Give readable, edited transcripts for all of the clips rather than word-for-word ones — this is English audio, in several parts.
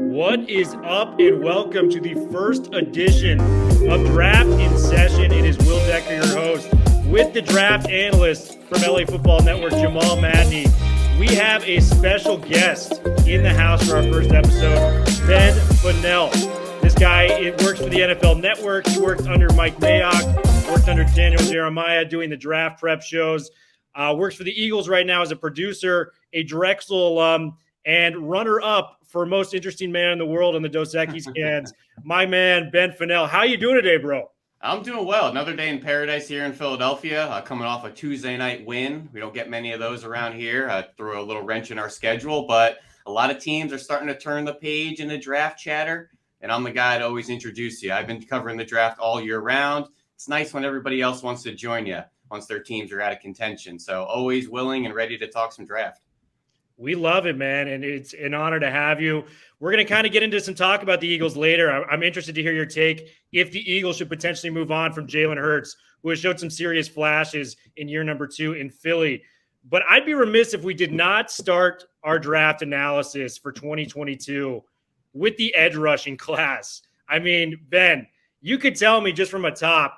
What is up, and welcome to the first edition of Draft in Session. It is Will Decker, your host, with the draft analyst from LA Football Network, Jamal Madni. We have a special guest in the house for our first episode, Fennell. This guy works for the NFL Network. He worked under Mike Mayock, worked under Daniel Jeremiah doing the draft prep shows, works for the Eagles right now as a producer, a Drexel alum, and runner-up for most interesting man in the world on the Dos Equis scans, my man, Ben Fennell. How you doing today, bro? I'm doing well. Another day in paradise here in Philadelphia, coming off a Tuesday night win. We don't get many of those around here. Threw a little wrench in our schedule, but a lot of teams are starting to turn the page in the draft chatter, and I'm the guy to always introduce you. I've been covering the draft all year round. It's nice when everybody else wants to join you once their teams are out of contention. So always willing and ready to talk some draft. We love it, man, and it's an honor to have you. We're going to kind of get into some talk about the Eagles later. I'm interested to hear your take if the Eagles should potentially move on from Jalen Hurts, who has showed some serious flashes in year number 2 in Philly. But I'd be remiss if we did not start our draft analysis for 2022 with the edge rushing class. I mean, Ben, you could tell me just from a top,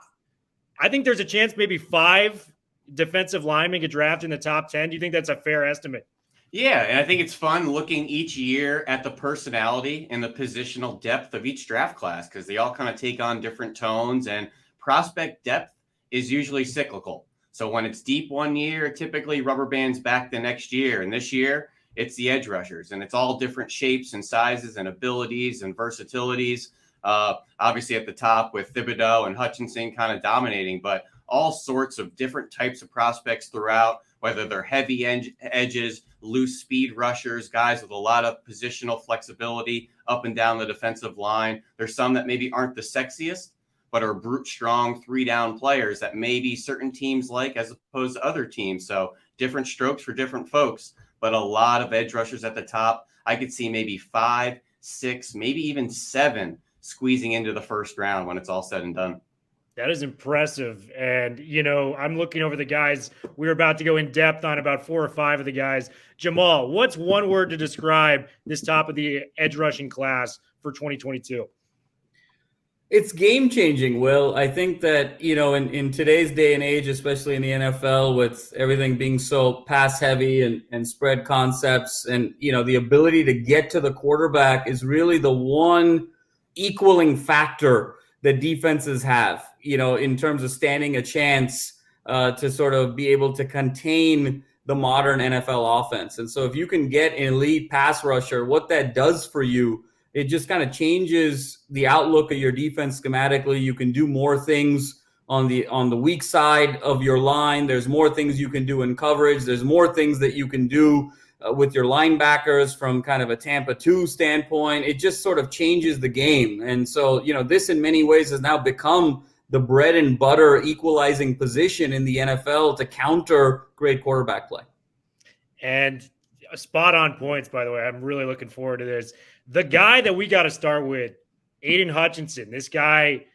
I think there's a chance maybe 5 defensive linemen get drafted in the top 10. Do you think that's a fair estimate? Yeah, and I think it's fun looking each year at the personality and the positional depth of each draft class because they all kind of take on different tones, and prospect depth is usually cyclical. So when it's deep one year, it typically rubber bands back the next year. And this year, it's the edge rushers, and it's all different shapes and sizes and abilities and versatilities. Obviously at the top with Thibodeaux and Hutchinson kind of dominating, but all sorts of different types of prospects throughout, whether they're heavy edges, loose speed rushers, guys with a lot of positional flexibility up and down the defensive line. There's some that maybe aren't the sexiest, but are brute strong 3-down players that maybe certain teams like as opposed to other teams. So different strokes for different folks, but a lot of edge rushers at the top. I could see maybe 5, 6, maybe even 7 squeezing into the first round when it's all said and done. That is impressive. And, you know, I'm looking over the guys. We're about to go in depth on about 4 or 5 of the guys. Jamal, what's one word to describe this top of the edge rushing class for 2022? It's game-changing, Will. I think that, you know, in today's day and age, especially in the NFL, with everything being so pass-heavy and spread concepts, and, you know, the ability to get to the quarterback is really the one equaling factor that defenses have, you know, in terms of standing a chance to sort of be able to contain the modern NFL offense. And so if you can get an elite pass rusher, what that does for you, it just kind of changes the outlook of your defense schematically. You can do more things on the weak side of your line. There's more things you can do in coverage. There's more things that you can do with your linebackers from kind of a Tampa 2 standpoint. It just sort of changes the game. And so, you know, this in many ways has now become the bread and butter equalizing position in the NFL to counter great quarterback play. And spot on points, by the way. I'm really looking forward to this. The guy that we got to start with, Aiden Hutchinson. This guy,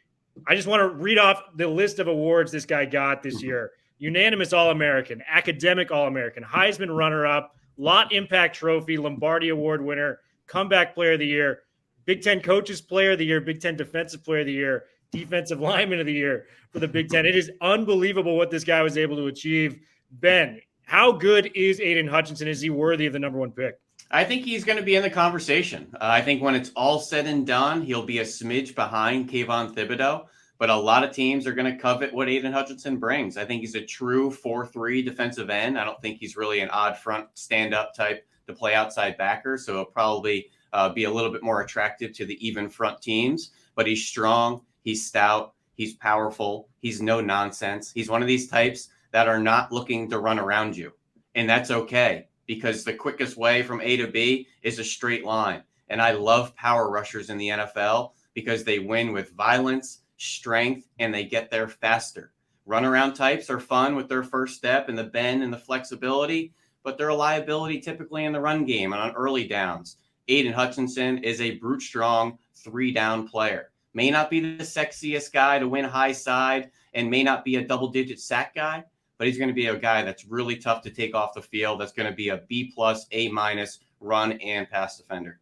I just want to read off the list of awards this guy got this year. Unanimous All-American, Academic All-American, Heisman runner-up, Lot Impact Trophy, Lombardi Award winner, Comeback Player of the Year, Big Ten Coaches Player of the Year, Big Ten Defensive Player of the Year, Defensive Lineman of the Year for the Big Ten. It is unbelievable what this guy was able to achieve. Ben, how good is Aiden Hutchinson? Is he worthy of the number 1 pick? I think he's going to be in the conversation. I think when it's all said and done, he'll be a smidge behind Kayvon Thibodeaux. But a lot of teams are going to covet what Aiden Hutchinson brings. I think he's a true 4-3 defensive end. I don't think he's really an odd front stand-up type to play outside backer. So it'll probably be a little bit more attractive to the even front teams. But he's strong. He's stout. He's powerful. He's no nonsense. He's one of these types that are not looking to run around you. And that's okay, because the quickest way from A to B is a straight line. And I love power rushers in the NFL because they win with violence, strength, and they get there faster. Runaround types are fun with their first step and the bend and the flexibility, but they're a liability typically in the run game and on early downs. Aiden Hutchinson is a brute strong 3-down player. May not be the sexiest guy to win high side and may not be a double-digit sack guy, but he's going to be a guy that's really tough to take off the field. That's going to be a B+, A- run and pass defender.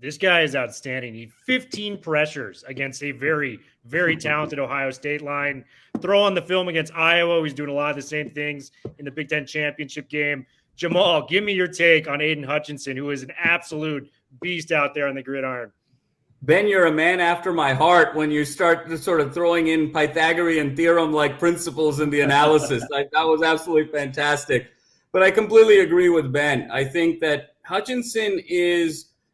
This guy is outstanding. He 15 pressures against a very, very talented Ohio State line. Throw on the film against Iowa. He's doing a lot of the same things in the Big Ten championship game. Jamal, give me your take on Aiden Hutchinson, who is an absolute beast out there on the gridiron. Ben, you're a man after my heart when you start sort of throwing in Pythagorean theorem-like principles in the analysis. That was absolutely fantastic. But I completely agree with Ben. I think that Hutchinson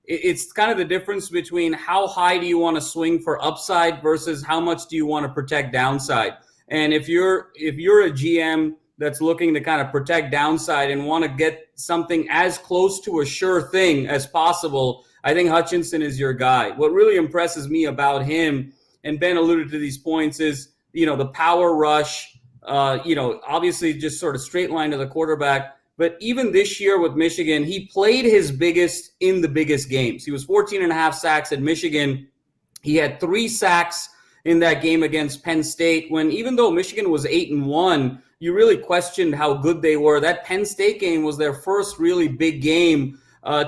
it's kind of the difference between how high do you want to swing for upside versus how much do you want to protect downside. And if you're a GM that's looking to kind of protect downside and want to get something as close to a sure thing as possible, I think Hutchinson is your guy. What really impresses me about him, and Ben alluded to these points, is, the power rush, obviously just sort of straight line to the quarterback. But even this year with Michigan, he played his biggest in the biggest games. He was 14.5 sacks at Michigan. He had 3 sacks in that game against Penn State, when even though Michigan was 8-1, you really questioned how good they were. That Penn State game was their first really big game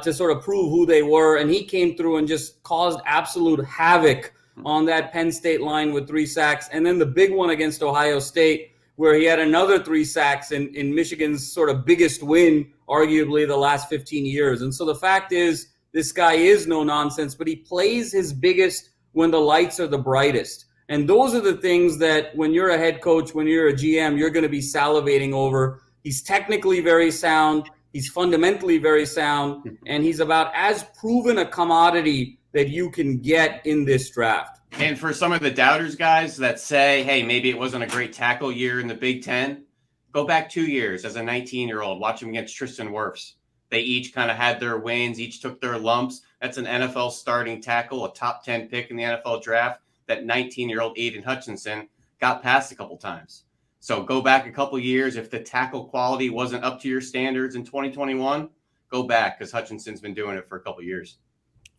to sort of prove who they were. And he came through and just caused absolute havoc on that Penn State line with 3 sacks. And then the big one against Ohio State, where he had another 3 sacks in Michigan's sort of biggest win, arguably, the last 15 years. And so the fact is, this guy is no nonsense, but he plays his biggest when the lights are the brightest. And those are the things that when you're a head coach, when you're a GM, you're going to be salivating over. He's technically very sound. He's fundamentally very sound. And he's about as proven a commodity that you can get in this draft. And for some of the doubters, guys, that say, hey, maybe it wasn't a great tackle year in the Big Ten, go back 2 years as a 19-year-old. Watch him against Tristan Wirfs. They each kind of had their wins, each took their lumps. That's an NFL starting tackle, a top 10 pick in the NFL draft. That 19-year-old Aiden Hutchinson got past a couple times. So go back a couple years. If the tackle quality wasn't up to your standards in 2021, go back, because Hutchinson's been doing it for a couple years.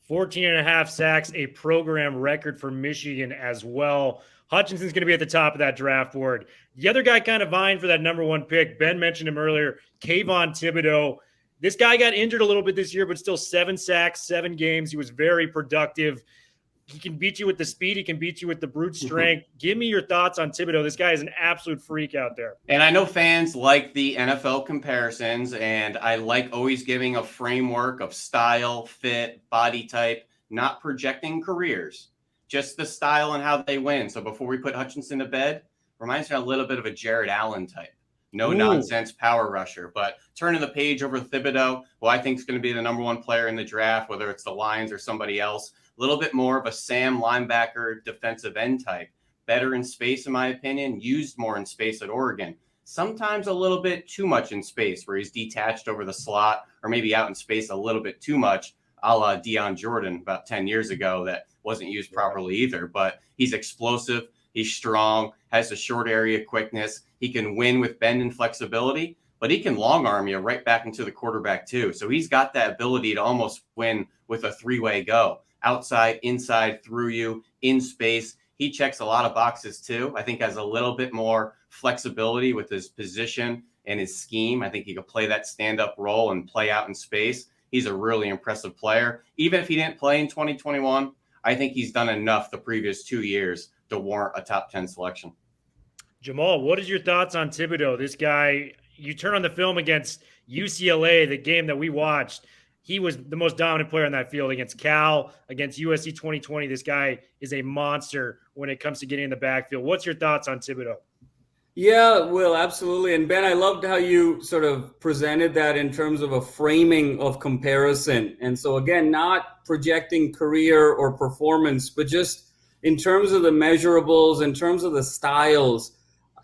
14.5 sacks, a program record for Michigan as well. Hutchinson's going to be at the top of that draft board. The other guy kind of vying for that number 1 pick, Ben mentioned him earlier, Kayvon Thibodeaux. This guy got injured a little bit this year, but still 7 sacks, 7 games. He was very productive. He can beat you with the speed. He can beat you with the brute strength. Give me your thoughts on Thibodeaux. This guy is an absolute freak out there. And I know fans like the NFL comparisons, and I like always giving a framework of style, fit, body type, not projecting careers, just the style and how they win. So before we put Hutchinson to bed, reminds me a little bit of a Jared Allen type. No nonsense power rusher, but turning the page over Thibodeaux, who I think is going to be the number 1 player in the draft, whether it's the Lions or somebody else. A little bit more of a Sam linebacker defensive end type. Better in space, in my opinion. Used more in space at Oregon. Sometimes a little bit too much in space, where he's detached over the slot, or maybe out in space a little bit too much, a la Deion Jordan about 10 years ago, that wasn't used properly either. But he's explosive. He's strong, has a short area quickness. He can win with bend and flexibility, but he can long arm you right back into the quarterback too. So he's got that ability to almost win with a 3-way go. Outside, inside, through you, in space. He checks a lot of boxes too. I think has a little bit more flexibility with his position and his scheme. I think he could play that stand-up role and play out in space. He's a really impressive player. Even if he didn't play in 2021, I think he's done enough the previous 2 years to warrant a top 10 selection. Jamal, what is your thoughts on Thibodeaux? This guy, you turn on the film against UCLA, the game that we watched, he was the most dominant player on that field against Cal, against USC 2020. This guy is a monster when it comes to getting in the backfield. What's your thoughts on Thibodeaux? Yeah, Will, absolutely. And Ben, I loved how you sort of presented that in terms of a framing of comparison. And so again, not projecting career or performance, but just in terms of the measurables, in terms of the styles,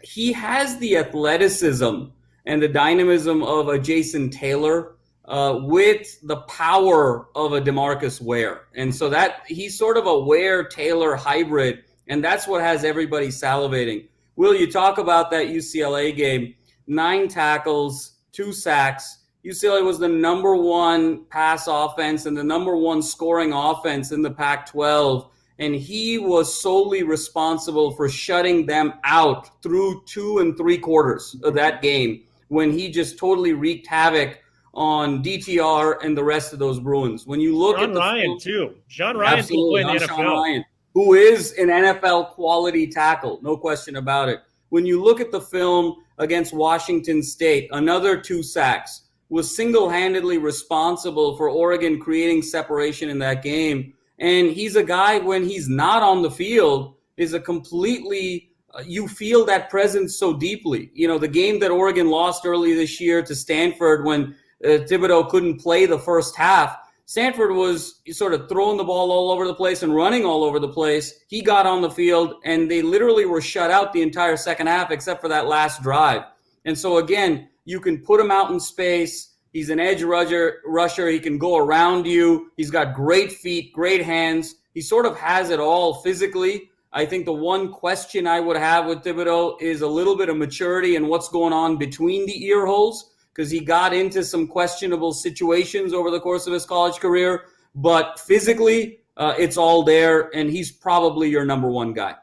he has the athleticism and the dynamism of a Jason Taylor, with the power of a DeMarcus Ware. And so that he's sort of a Ware-Taylor hybrid, and that's what has everybody salivating. Will, you talk about that UCLA game, 9 tackles, 2 sacks. UCLA was the number 1 pass offense and the number 1 scoring offense in the Pac-12. and he was solely responsible for shutting them out through 2 3/4 of that game when he just totally wreaked havoc on DTR and the rest of those Bruins. When you look Sean at the Ryan film, too. Sean Ryan can play in the NFL. Sean Ryan, who is an NFL quality tackle, no question about it. When you look at the film against Washington State, another 2 sacks, was single-handedly responsible for Oregon creating separation in that game. And he's a guy, when he's not on the field, is a completely, you feel that presence so deeply. You know, the game that Oregon lost early this year to Stanford when Thibodeaux couldn't play the first half, Stanford was sort of throwing the ball all over the place and running all over the place. He got on the field, and they literally were shut out the entire second half except for that last drive. And so, again, you can put him out in space. He's an edge rusher. He can go around you. He's got great feet, great hands. He sort of has it all physically. I think the one question I would have with Thibodeaux is a little bit of maturity and what's going on between the ear holes, because he got into some questionable situations over the course of his college career. But physically, it's all there, and he's probably your number one guy.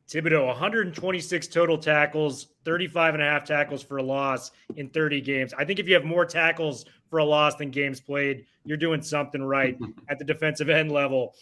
Thibodeaux, 126 total tackles, 35.5 tackles for a loss in 30 games. I think if you have more tackles for a loss than games played, you're doing something right at the defensive end level.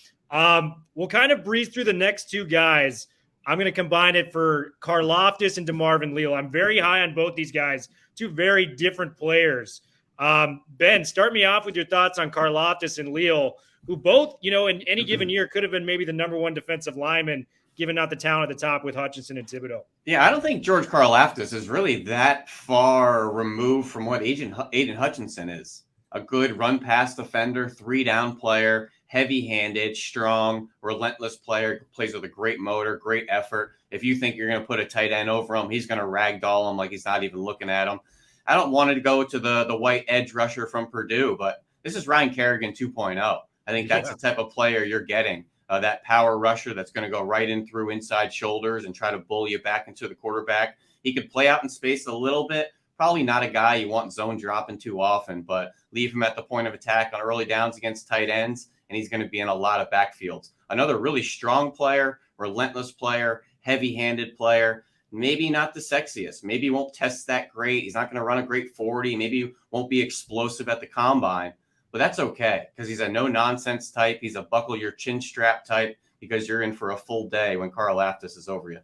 We'll kind of breeze through the next 2 guys. I'm going to combine it for Karlaftis and Marvin Leal. I'm very high on both these guys, 2 very different players. Ben, start me off with your thoughts on Karlaftis and Leal, who both, in any given year could have been maybe the number 1 defensive lineman, given out the talent at the top with Hutchinson and Thibodeaux. Yeah, I don't think George Karlaftis is really that far removed from what Aiden Hutchinson is. A good run-pass defender, 3-down player, heavy-handed, strong, relentless player, plays with a great motor, great effort. If you think you're going to put a tight end over him, he's going to ragdoll him like he's not even looking at him. I don't want to go to the white edge rusher from Purdue, but this is Ryan Kerrigan 2.0. I think that's the type of player you're getting. That power rusher that's going to go right in through inside shoulders and try to bull you back into the quarterback. He could play out in space a little bit. Probably not a guy you want zone dropping too often, but leave him at the point of attack on early downs against tight ends, and he's going to be in a lot of backfields. Another really strong player, relentless player, heavy-handed player. Maybe not the sexiest. Maybe he won't test that great. He's not going to run a great 40. Maybe he won't be explosive at the combine. But that's okay, because he's a no-nonsense type. He's a buckle-your-chin-strap type, because you're in for a full day when Karlaftis is over you.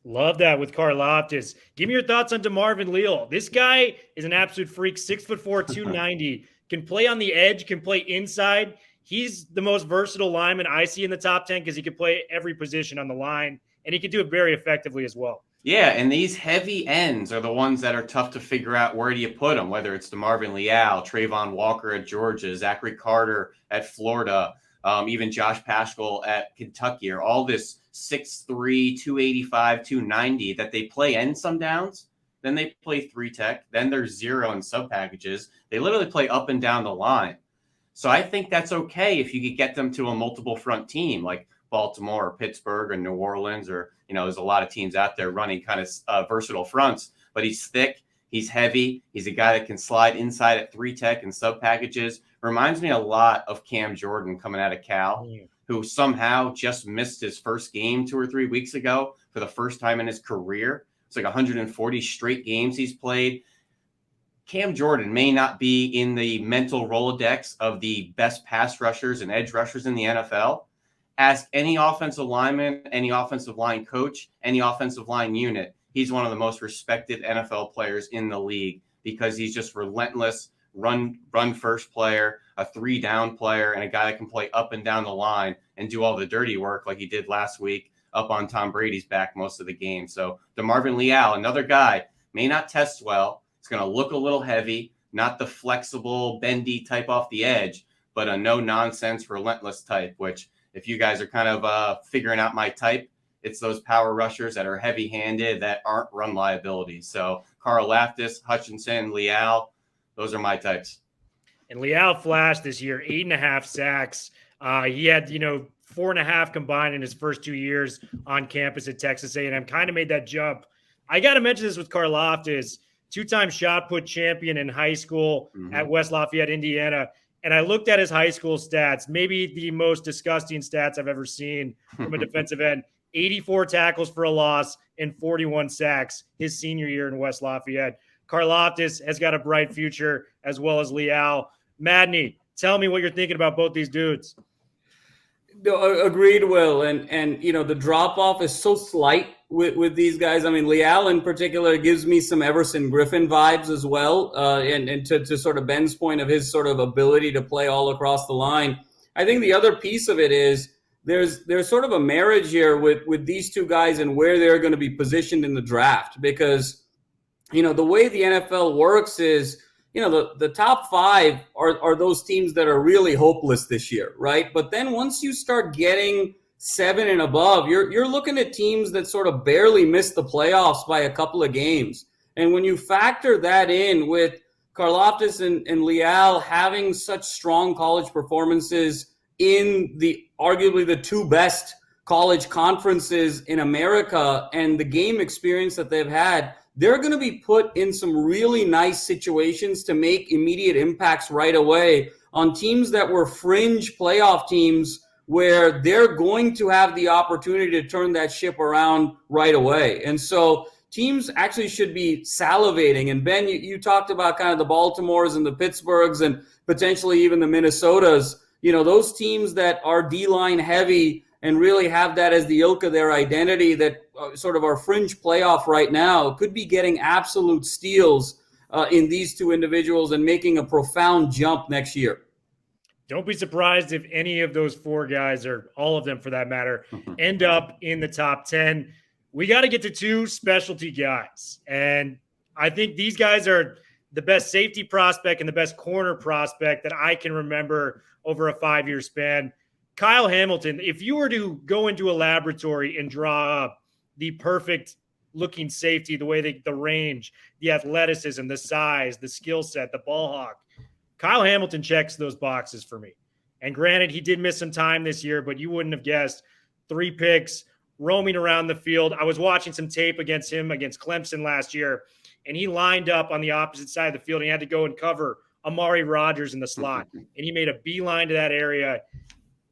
Love that with Karlaftis. Give me your thoughts on Marvin Leal. This guy is an absolute freak, 6'4", 290, can play on the edge, can play inside. He's the most versatile lineman I see in the top 10 because he can play every position on the line, and he can do it very effectively as well. Yeah, and these heavy ends are the ones that are tough to figure out where do you put them, whether it's Marvin Leal, Trayvon Walker at Georgia, Zachary Carter at Florida, even Josh Paschal at Kentucky, or all this 6'3", 285, 290 that they play end some downs, then they play 3-tech, then there's 0 in sub packages. They literally play up and down the line. So I think that's okay if you could get them to a multiple front team like Baltimore or Pittsburgh or New Orleans, or, there's a lot of teams out there running kind of versatile fronts, but he's thick, he's heavy, he's a guy that can slide inside at 3-tech and sub packages. Reminds me a lot of Cam Jordan coming out of Cal, who somehow just missed his first game 2 or 3 weeks ago for the first time in his career. It's like 140 straight games he's played. Cam Jordan may not be in the mental Rolodex of the best pass rushers and edge rushers in the NFL. Ask any offensive lineman, any offensive line coach, any offensive line unit. He's one of the most respected NFL players in the league because he's just relentless, run first player, a 3-down player, and a guy that can play up and down the line and do all the dirty work like he did last week up on Tom Brady's back most of the game. So Marvin Leal, another guy, may not test well. It's going to look a little heavy, not the flexible, bendy type off the edge, but a no-nonsense, relentless type, which if you guys are kind of figuring out my type, it's those power rushers that are heavy-handed that aren't run liabilities. So Karlaftis, Hutchinson, Leal, those are my types. And Leal flashed this year, 8.5 sacks. He had, 4.5 combined in his first 2 years on campus at Texas A&M. Kind of made that jump. I got to mention this with Karlaftis, 2-time shot put champion in high school at West Lafayette, Indiana. And I looked at his high school stats, maybe the most disgusting stats I've ever seen from a defensive end. 84 tackles for a loss and 41 sacks his senior year in West Lafayette. Karlaftis has got a bright future, as well as Leal. Madni, tell me what you're thinking about both these dudes. No, agreed, Will. And the drop-off is so slight with these guys. I mean, Leal in particular gives me some Everson Griffin vibes as well. And to sort of Ben's point of his sort of ability to play all across the line. I think the other piece of it is there's sort of a marriage here with these two guys and where they're going to be positioned in the draft. Because, the way the NFL works is, the top 5 are those teams that are really hopeless this year, right? But then once you start getting 7 and above, you're looking at teams that sort of barely miss the playoffs by a couple of games. And when you factor that in with Karlaftis and Leal having such strong college performances in arguably the 2 best college conferences in America and the game experience that they've had, they're going to be put in some really nice situations to make immediate impacts right away on teams that were fringe playoff teams where they're going to have the opportunity to turn that ship around right away. And so teams actually should be salivating. And Ben, you talked about kind of the Baltimores and the Pittsburghs and potentially even the Minnesotas, those teams that are D-line heavy and really have that as the ilk of their identity that sort of are fringe playoff right now could be getting absolute steals in these two individuals and making a profound jump next year. Don't be surprised if any of those 4 guys, or all of them for that matter, end up in the top 10. We got to get to 2 specialty guys. And I think these guys are the best safety prospect and the best corner prospect that I can remember over a 5-year span. Kyle Hamilton, if you were to go into a laboratory and draw up the perfect looking safety, the way the range, the athleticism, the size, the skill set, the ball hawk, Kyle Hamilton checks those boxes for me. And granted, he did miss some time this year, but you wouldn't have guessed 3 picks roaming around the field. I was watching some tape against him against Clemson last year, and he lined up on the opposite side of the field. And he had to go and cover Amari Rodgers in the slot, and he made a beeline to that area.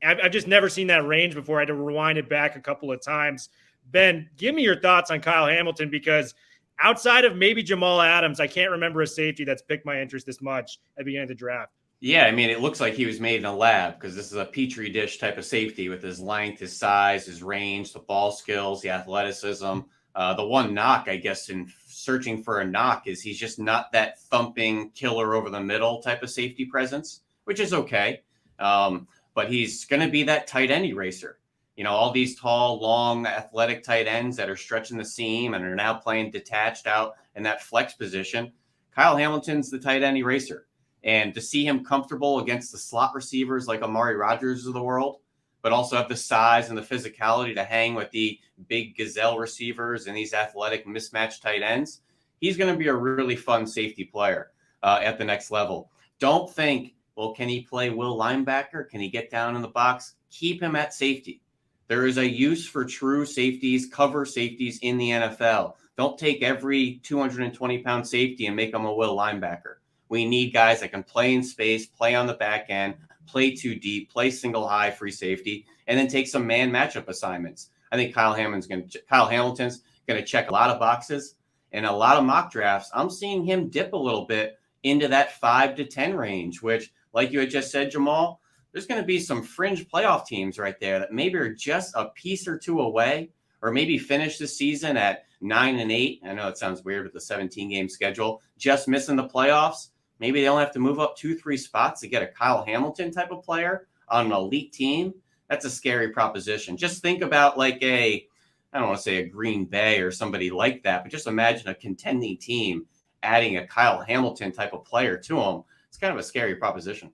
I've just never seen that range before. I had to rewind it back a couple of times. Ben, give me your thoughts on Kyle Hamilton, because outside of maybe Jamal Adams, I can't remember a safety that's piqued my interest this much at the beginning of the draft. Yeah, I mean, it looks like he was made in a lab, because this is a petri dish type of safety with his length, his size, his range, the ball skills, the athleticism. The one knock, I guess, in searching for a knock is he's just not that thumping killer over the middle type of safety presence, which is okay. But he's going to be that tight end eraser. All these tall, long, athletic tight ends that are stretching the seam and are now playing detached out in that flex position. Kyle Hamilton's the tight end eraser. And to see him comfortable against the slot receivers like Amari Rodgers of the world, but also have the size and the physicality to hang with the big gazelle receivers and these athletic mismatched tight ends, he's going to be a really fun safety player at the next level. Don't think, well, can he play will linebacker? Can he get down in the box? Keep him at safety. There is a use for true safeties, cover safeties in the NFL. Don't take every 220-pound safety and make them a will linebacker. We need guys that can play in space, play on the back end, play too deep, play single high free safety, and then take some man matchup assignments. I think Kyle Hamilton's going to check a lot of boxes. And a lot of mock drafts, I'm seeing him dip a little bit into that 5 to 10 range, which, like you had just said, Jamal, there's going to be some fringe playoff teams right there that maybe are just a piece or 2 away, or maybe finish the season at 9-8. I know it sounds weird with the 17-game schedule, just missing the playoffs. Maybe they only have to move up 2-3 spots to get a Kyle Hamilton type of player on an elite team. That's a scary proposition. Just think about like I don't want to say a Green Bay or somebody like that, but just imagine a contending team adding a Kyle Hamilton type of player to them. It's kind of a scary proposition.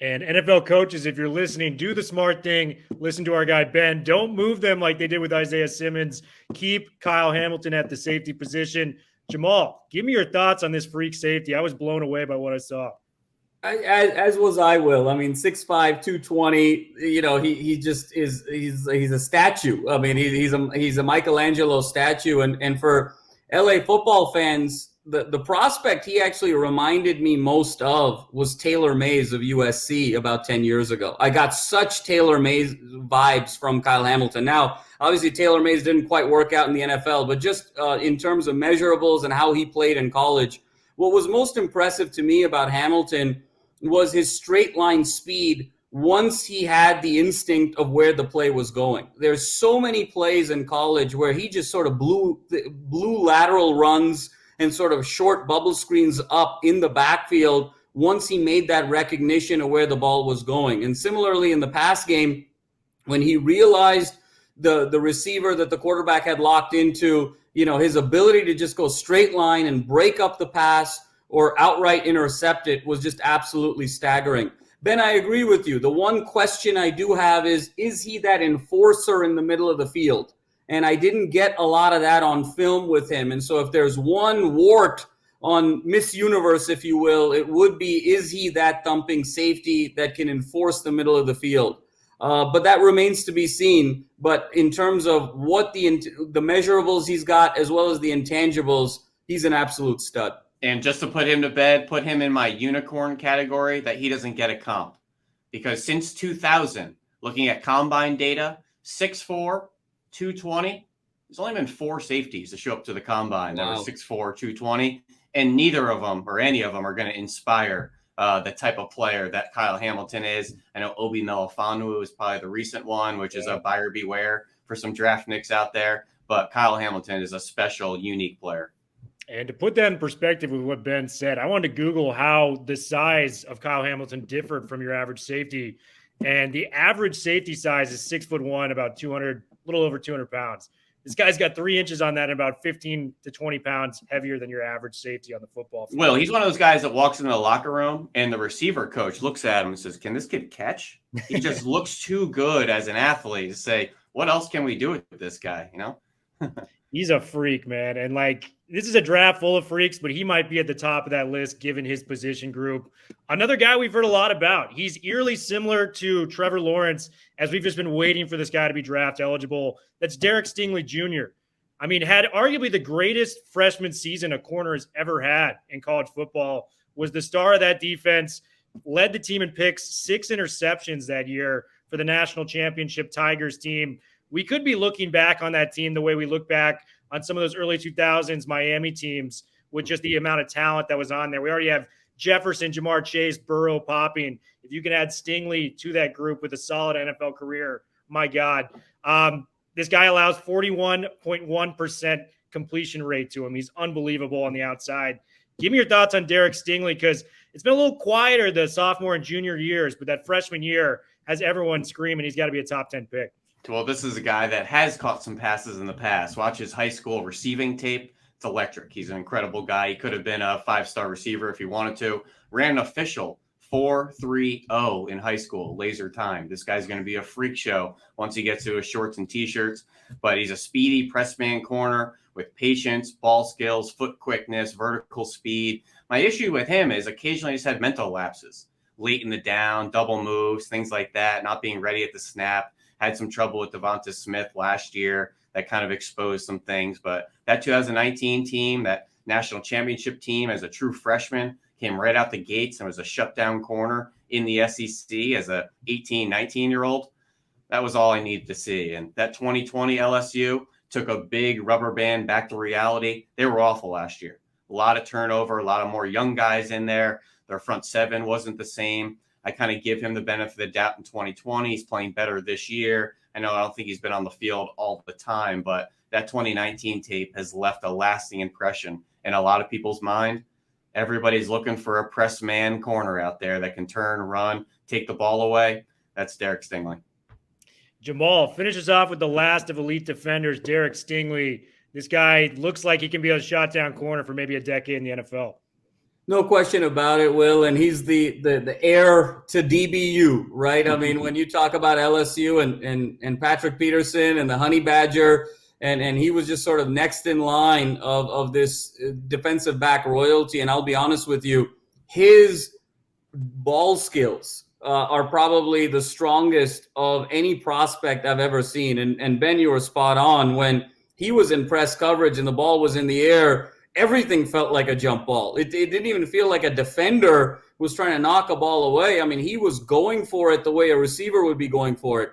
And NFL coaches, if you're listening, do the smart thing. Listen to our guy, Ben. Don't move them like they did with Isaiah Simmons. Keep Kyle Hamilton at the safety position. Jamal, give me your thoughts on this freak safety. I was blown away by what I saw. As was I, Will. I mean, 6'5", 220. He just is. He's a statue. I mean, he's a Michelangelo statue. And for LA football fans, the prospect he actually reminded me most of was Taylor Mays of USC about 10 years ago. I got such Taylor Mays vibes from Kyle Hamilton. Now, obviously, Taylor Mays didn't quite work out in the NFL, but just in terms of measurables and how he played in college, what was most impressive to me about Hamilton was his straight line speed once he had the instinct of where the play was going. There's so many plays in college where he just sort of blew lateral runs and sort of short bubble screens up in the backfield once he made that recognition of where the ball was going. And similarly in the pass game, when he realized the receiver that the quarterback had locked into, his ability to just go straight line and break up the pass or outright intercept it was just absolutely staggering. Ben, I agree with you. The one question I do have is he that enforcer in the middle of the field? And I didn't get a lot of that on film with him. And so if there's one wart on Miss Universe, if you will, it would be, is he that thumping safety that can enforce the middle of the field? But that remains to be seen. But in terms of what the measurables he's got, as well as the intangibles, he's an absolute stud. And just to put him to bed, put him in my unicorn category that he doesn't get a comp. Because since 2000, looking at combine data, 6'4", 220, there's only been 4 safeties to show up to the combine that were 6'4", 220. And neither of them or any of them are going to inspire the type of player that Kyle Hamilton is. I know Obi Melifonwu is probably the recent one, which is a buyer beware for some draft nicks out there. But Kyle Hamilton is a special, unique player. And to put that in perspective with what Ben said, I wanted to Google how the size of Kyle Hamilton differed from your average safety. And the average safety size is 6'1", about 200, a little over 200 pounds. This guy's got 3 inches on that and about 15 to 20 pounds heavier than your average safety on the football field. Well, he's one of those guys that walks into the locker room and the receiver coach looks at him and says, "Can this kid catch?" He just looks too good as an athlete to say, what else can we do with this guy, He's a freak, man. And this is a draft full of freaks, but he might be at the top of that list given his position group. Another guy we've heard a lot about. He's eerily similar to Trevor Lawrence, as we've just been waiting for this guy to be draft eligible. That's Derrick Stingley Jr. I mean, had arguably the greatest freshman season a corner has ever had in college football, was the star of that defense, led the team in picks, 6 interceptions that year for the national championship Tigers team. We could be looking back on that team the way we look back on some of those early 2000s Miami teams with just the amount of talent that was on there. We already have Jefferson, Jamar Chase, Burrow popping. If you can add Stingley to that group with a solid NFL career, my God. This guy allows 41.1% completion rate to him. He's unbelievable on the outside. Give me your thoughts on Derrick Stingley, because it's been a little quieter the sophomore and junior years, but that freshman year has everyone screaming he's got to be a top 10 pick. Well, this is a guy that has caught some passes in the past. Watch his high school receiving tape. It's electric. He's an incredible guy. He could have been a 5-star receiver if he wanted to. Ran an official 4.30 in high school, laser time. This guy's going to be a freak show once he gets to his shorts and T-shirts. But he's a speedy press man corner with patience, ball skills, foot quickness, vertical speed. My issue with him is occasionally he's had mental lapses. Late in the down, double moves, things like that, not being ready at the snap. Had some trouble with Devonta Smith last year that kind of exposed some things. But that 2019 team, that national championship team as a true freshman, came right out the gates and was a shutdown corner in the SEC as a 18, 19-year-old. That was all I needed to see. And that 2020 LSU took a big rubber band back to reality. They were awful last year. A lot of turnover, a lot of more young guys in there. Their front seven wasn't the same. I kind of give him the benefit of the doubt in 2020. He's playing better this year. I don't think he's been on the field all the time, but that 2019 tape has left a lasting impression in a lot of people's mind. Everybody's looking for a press man corner out there that can turn, run, take the ball away. That's Derrick Stingley. Jamal finishes off with the last of elite defenders, Derrick Stingley. This guy looks like he can be a shot-down corner for maybe a decade in the NFL. No question about it, Will. And he's the heir to DBU, right? I mean, when you talk about LSU and Patrick Peterson and the Honey Badger, and he was just sort of next in line of this defensive back royalty. And I'll be honest with you, his ball skills are probably the strongest of any prospect I've ever seen. And Ben, you were spot on. When he was in press coverage and the ball was in the air, everything felt like a jump ball. It didn't even feel like a defender was trying to knock a ball away. I mean, he was going for it the way a receiver would be going for it.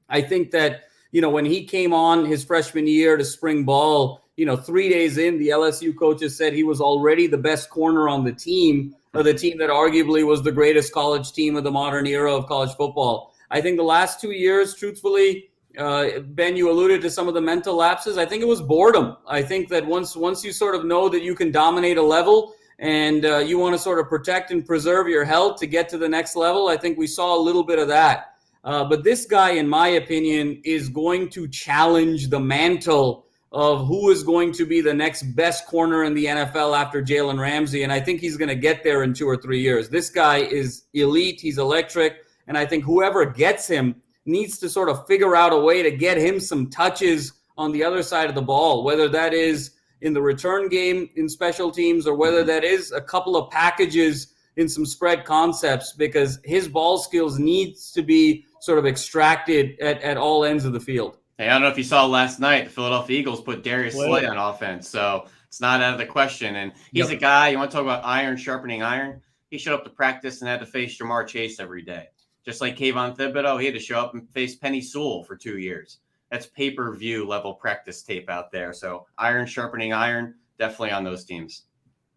I think that, when he came on his freshman year to spring ball, 3 days in, the LSU coaches said he was already the best corner on the team, or the team that arguably was the greatest college team of the modern era of college football. I think the last 2 years, truthfully, Ben, you alluded to some of the mental lapses. I think it was boredom. I think that once you sort of know that you can dominate a level and you want to sort of protect and preserve your health to get to the next level, I think we saw a little bit of that. But this guy, in my opinion, is going to challenge the mantle of who is going to be the next best corner in the NFL after Jalen Ramsey. And I think he's going to get there in 2 or 3 years. This guy is elite. He's electric. And I think whoever gets him needs to sort of figure out a way to get him some touches on the other side of the ball, whether that is in the return game in special teams or whether that is a couple of packages in some spread concepts, because his ball skills needs to be sort of extracted at all ends of the field. Hey, I don't know if you saw last night, the Philadelphia Eagles put Darius Slay on offense, so it's not out of the question. And he's a guy, you want to talk about iron sharpening iron? He showed up to practice and had to face Jamar Chase every day. Just like Kayvon Thibodeaux, he had to show up and face Penny Sewell for 2 years. That's pay-per-view level practice tape out there. So iron sharpening iron, definitely on those teams.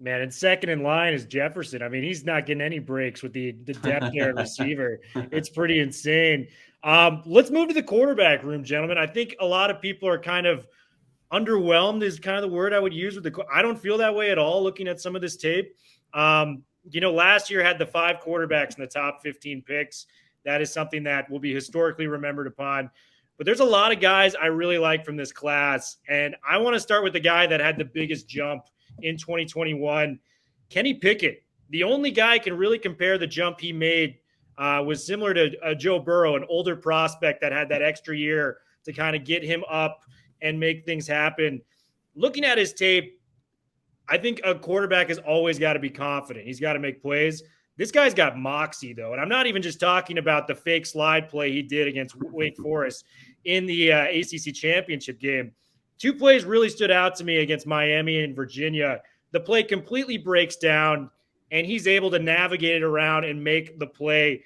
Man, and second in line is Jefferson. I mean, he's not getting any breaks with the depth there at receiver. It's pretty insane. Let's move to the quarterback room, gentlemen. I think a lot of people are kind of underwhelmed is kind of the word I would use with I don't feel that way at all looking at some of this tape. Last year had the 5 quarterbacks in the top 15 picks. That is something that will be historically remembered upon. But there's a lot of guys I really like from this class. And I want to start with the guy that had the biggest jump in 2021, Kenny Pickett. The only guy can really compare the jump he made was similar to Joe Burrow, an older prospect that had that extra year to kind of get him up and make things happen. Looking at his tape, I think a quarterback has always got to be confident. He's got to make plays. This guy's got moxie, though. And I'm not even just talking about the fake slide play he did against Wake Forest in the ACC championship game. 2 plays really stood out to me against Miami and Virginia. The play completely breaks down, and he's able to navigate it around and make the play.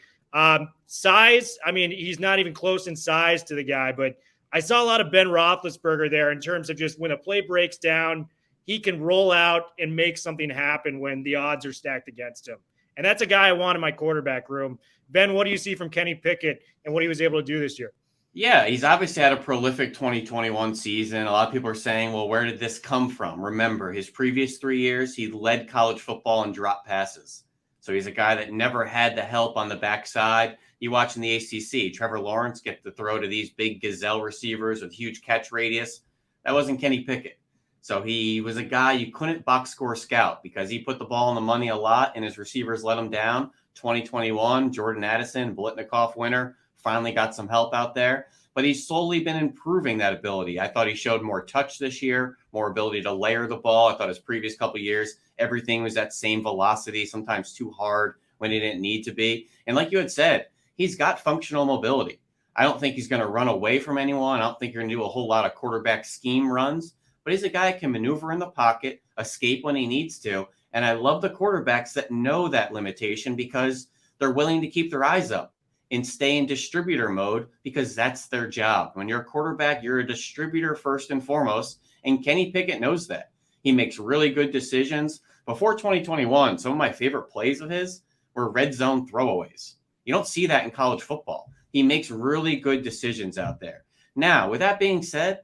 Size, I mean, he's not even close in size to the guy, but I saw a lot of Ben Roethlisberger there in terms of just when a play breaks down, he can roll out and make something happen when the odds are stacked against him. And that's a guy I want in my quarterback room. Ben, what do you see from Kenny Pickett and what he was able to do this year? Yeah, he's obviously had a prolific 2021 season. A lot of people are saying, well, where did this come from? Remember, his previous 3 years, he led college football in drop passes. So he's a guy that never had the help on the backside. You watch in the ACC, Trevor Lawrence get to throw to these big gazelle receivers with huge catch radius. That wasn't Kenny Pickett. So he was a guy you couldn't box score scout because he put the ball in the money a lot and his receivers let him down. 2021, Jordan Addison, Blitnikov winner, finally got some help out there. But he's slowly been improving that ability. I thought he showed more touch this year, more ability to layer the ball. I thought his previous couple of years, everything was at same velocity, sometimes too hard when he didn't need to be. And like you had said, he's got functional mobility. I don't think he's going to run away from anyone. I don't think you're going to do a whole lot of quarterback scheme runs. But he's a guy that can maneuver in the pocket, escape when he needs to. And I love the quarterbacks that know that limitation because they're willing to keep their eyes up and stay in distributor mode because that's their job. When you're a quarterback, you're a distributor first and foremost. And Kenny Pickett knows that. He makes really good decisions. Before 2021, some of my favorite plays of his were red zone throwaways. You don't see that in college football. He makes really good decisions out there. Now, with that being said,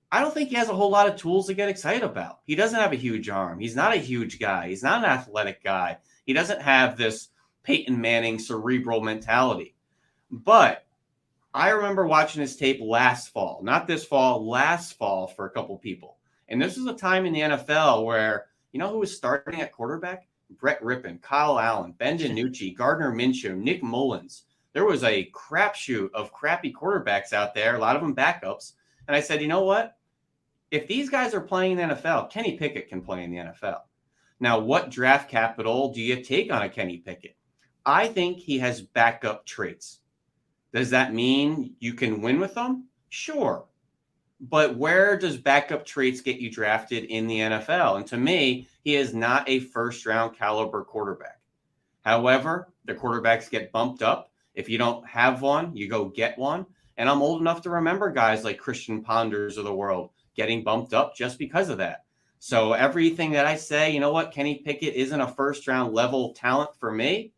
I don't think he has a whole lot of tools to get excited about. He doesn't have a huge arm. He's not a huge guy. He's not an athletic guy. He doesn't have this Peyton Manning cerebral mentality. But I remember watching his tape last fall, not this fall, last fall for a couple people. And this was a time in the NFL where, you know who was starting at quarterback? Brett Rippon, Kyle Allen, Ben DiNucci, Gardner Minshew, Nick Mullins. There was a crapshoot of crappy quarterbacks out there, a lot of them backups. And I said, you know what? If these guys are playing in the NFL, Kenny Pickett can play in the NFL. Now, what draft capital do you take on a Kenny Pickett? I think he has backup traits. Does that mean you can win with them? Sure. But where does backup traits get you drafted in the NFL? And to me, he is not a first-round caliber quarterback. However, the quarterbacks get bumped up. If you don't have one, you go get one. And I'm old enough to remember guys like Christian Ponders of the world getting bumped up just because of that. So everything that I say, you know what, Kenny Pickett isn't a first-round level talent for me.